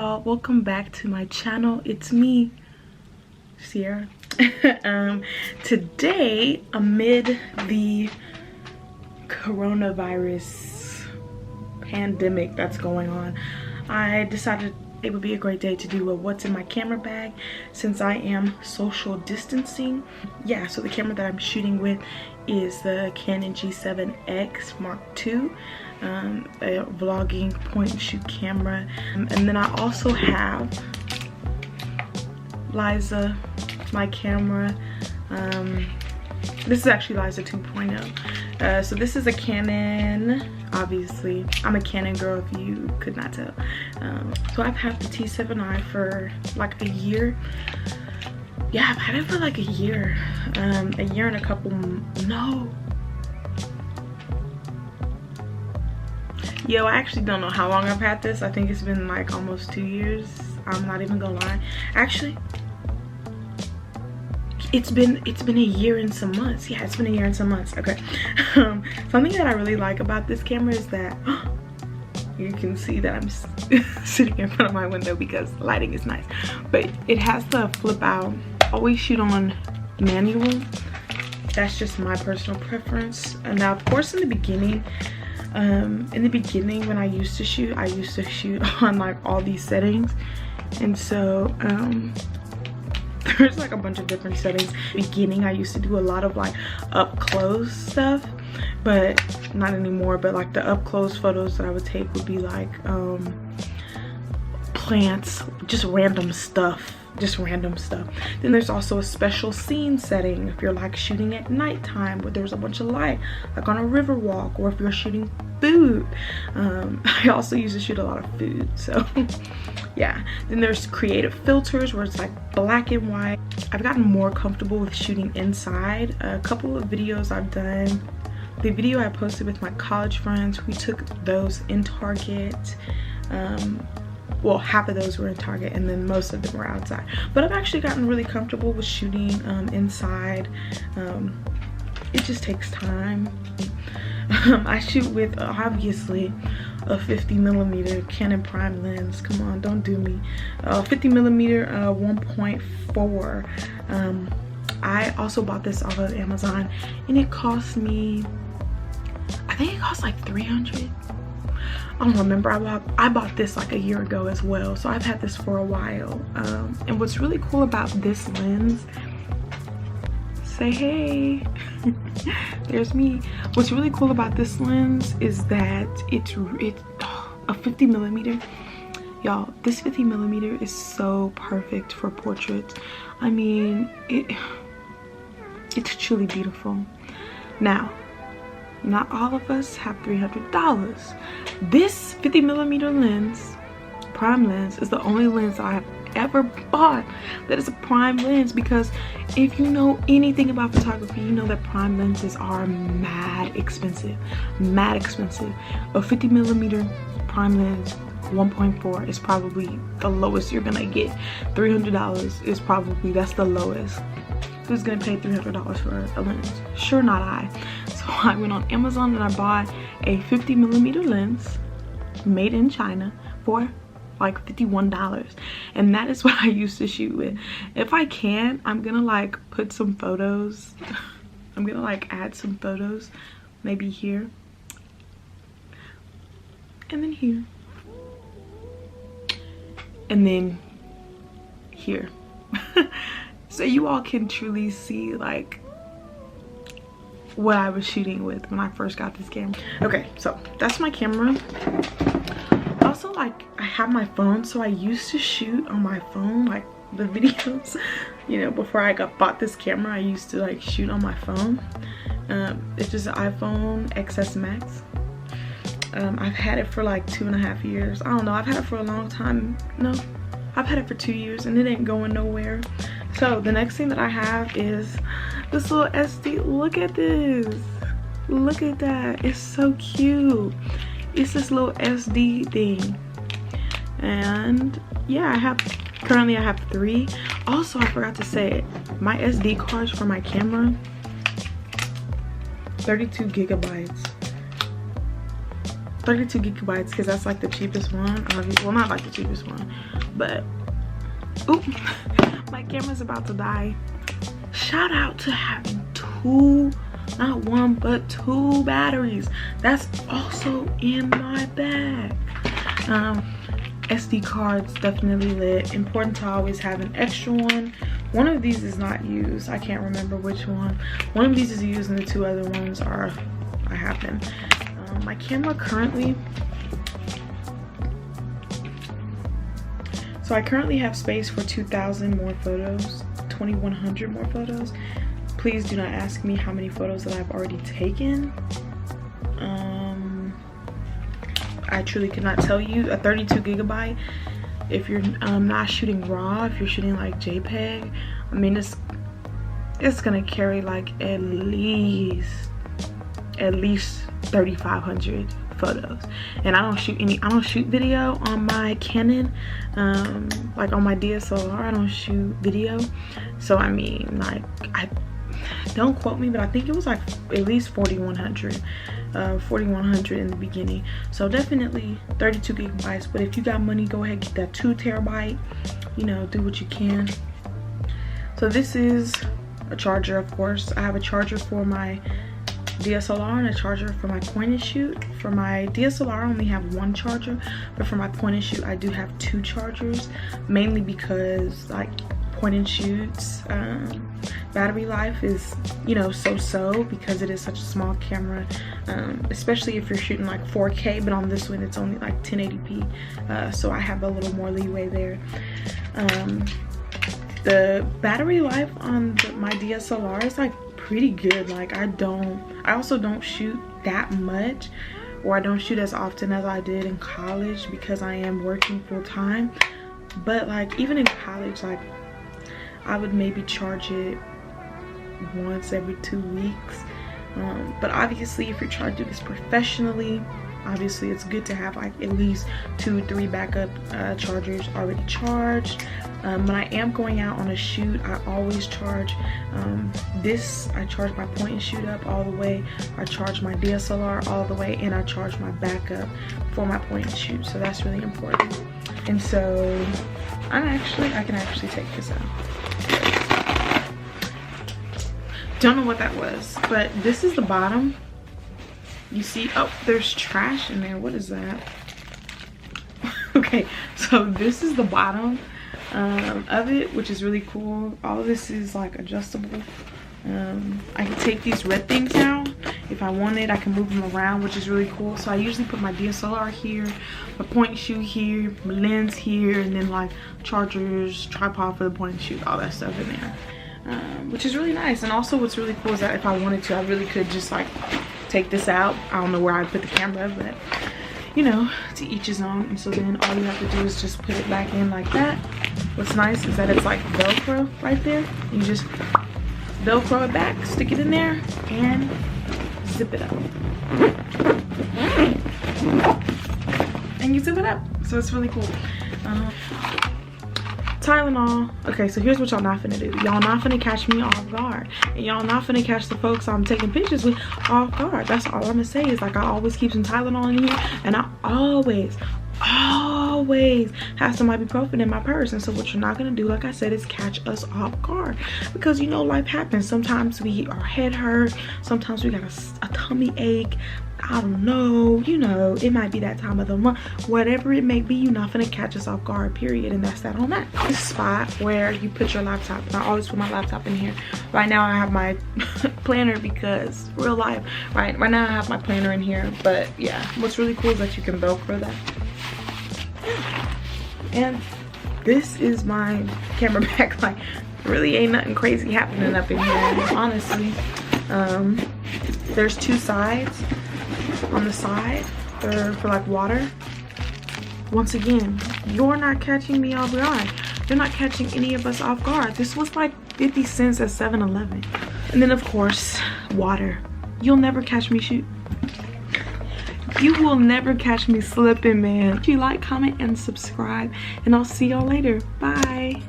Welcome back to my channel. It's me, Sierra. Today, amid the coronavirus pandemic that's going on, I decided it would be a great day to do a what's in my camera bag since I am social distancing. Yeah, so the camera that I'm shooting with is the Canon G7X Mark II, a vlogging point and shoot camera. And then I also have Liza, my camera. This is actually Liza 2.0. So this is a Canon. Obviously, I'm a Canon girl if you could not tell. So I've had the T7i for like a year. Yeah, I've had it for like a year and a couple, no. Yo, I actually don't know how long I've had this. I think it's been like almost 2 years. I'm not even gonna lie. Actually, it's been a year and some months. Yeah, it's been a year and some months. Okay. Something that I really like about this camera is that you can see that I'm sitting in front of my window because lighting is nice. But it has the flip out. I always shoot on manual. That's just my personal preference. And now, of course, in the beginning when I used to shoot on like all these settings. And so there's like a bunch of different settings. Beginning, I used to do a lot of like up close stuff, but not anymore. But like the up close photos that I would take would be like plants, just random stuff. Then there's also a special scene setting if you're like shooting at nighttime where there's a bunch of light, like on a river walk, or if you're shooting food. I also used to shoot a lot of food, so yeah. Then there's creative filters where it's like black and white. I've gotten more comfortable with shooting inside. A couple of videos I've done, the video I posted with my college friends, we took those in Target. Well, half of those were in Target and then most of them were outside. But I've actually gotten really comfortable with shooting inside. It just takes time. I shoot with obviously a 50mm Canon prime lens. Come on, don't do me. 50mm 1.4. I also bought this off of Amazon and it cost me, I think it cost like $300. I don't remember. I bought this like a year ago as well, so I've had this for a while. And what's really cool about this lens, say hey, there's me. What's really cool about this lens is that it's a 50mm. Y'all, this 50mm is so perfect for portraits. I mean, it's truly beautiful. Now, not all of us have $300. This 50mm lens, prime lens, is the only lens I have ever bought that is a prime lens, because if you know anything about photography, you know that prime lenses are mad expensive. A 50mm prime lens 1.4 is probably the lowest you're gonna get. $300 is probably, that's the lowest. Who's gonna pay $300 for a lens? Sure, not I. So I went on Amazon and I bought a 50mm lens made in China for like $51, and that is what I used to shoot with. If I can, I'm gonna like put some photos. I'm gonna like add some photos, maybe here and then here and then here. So you all can truly see like what I was shooting with when I first got this camera. Okay, so that's my camera. Also, like, I have my phone, so I used to shoot on my phone, like the videos, you know, before I bought this camera. I used to like shoot on my phone. It's just an iPhone XS Max. I've had it for like 2.5 years. I don't know, I've had it for a long time. No, I've had it for 2 years and it ain't going nowhere. So the next thing that I have is this little SD. Look at this. Look at that. It's so cute. It's this little SD thing. And yeah, currently I have 3. Also, I forgot to say it. My SD cards for my camera, 32 gigabytes. 32 gigabytes because that's like the cheapest one. Well, not like the cheapest one, but oop, my camera's about to die. Shout out to having two, not one but two batteries. That's also in my bag. SD cards definitely lit. Important to always have an extra one. One of these is not used. I can't remember which one. One of these is used and the two other ones are, I have them. My camera currently, so I currently have space for 2,000 more photos, 2,100 more photos. Please do not ask me how many photos that I've already taken. I truly cannot tell you. A 32 gigabyte, if you're not shooting raw, if you're shooting like JPEG, I mean it's gonna carry like at least 3,500 photos. And I don't shoot video on my Canon, like on my DSLR I don't shoot video. So I mean, like, don't quote me, but I think it was like at least 4,100 in the beginning. So definitely 32 gigabytes, but if you got money, go ahead, get that 2 terabyte, you know, do what you can. So this is a charger, of course. I have a charger for my DSLR and a charger for my point and shoot. For my DSLR I only have one charger, but for my point and shoot I do have 2 chargers, mainly because like point and shoots battery life is, you know, so because it is such a small camera, especially if you're shooting like 4K, but on this one it's only like 1080p, so I have a little more leeway there. The battery life on my DSLR is like pretty good. Like I also don't shoot that much, or I don't shoot as often as I did in college because I am working full-time. But like even in college, like I would maybe charge it once every 2 weeks. But obviously if you're trying to do this professionally, obviously it's good to have like at least 2-3 backup chargers already charged. When I am going out on a shoot, I always charge I charge my point and shoot up all the way, I charge my DSLR all the way, and I charge my backup for my point and shoot. So that's really important. And so I can actually take this out. Don't know what that was, but this is the bottom. You see, oh, there's trash in there. What is that? Okay, so this is the bottom of it, which is really cool. All of this is like adjustable. I can take these red things out if I wanted. I can move them around, which is really cool. So I usually put my DSLR here, my point and shoot here, my lens here, and then like chargers, tripod for the point and shoot, all that stuff in there, which is really nice. And also what's really cool is that if I wanted to, I really could just like take this out. I don't know where I'd put the camera, but you know, to each his own. And so then all you have to do is just put it back in like that. What's nice is that it's like Velcro right there. You just Velcro it back, stick it in there, and zip it up. And you zip it up. So it's really cool. Tylenol. Okay, so here's what y'all not finna do. Y'all not finna catch me off guard, and y'all not finna catch the folks I'm taking pictures with off guard. That's all I'm gonna say is like I always keep some Tylenol in here, and I always have some ibuprofen in my purse. And so what you're not gonna do, like I said, is catch us off guard, because you know life happens. Sometimes our head hurt, sometimes we got a tummy ache, I don't know, you know, it might be that time of the month, whatever it may be, you're not gonna catch us off guard, period. And that's that on that. This spot where you put your laptop, and I always put my laptop in here. Right now I have my planner, because real life, right now I have my planner in here. But yeah, what's really cool is that you can Velcro that. And this is my camera bag. Like really ain't nothing crazy happening up in here, honestly. There's 2 sides. On the side for like water. Once again, you're not catching me off guard. You're not catching any of us off guard. This was like 50 cents at 7-Eleven. And then of course, water. You'll never catch me shoot. You will never catch me slipping, man. If you like, comment, and subscribe, and I'll see y'all later. Bye.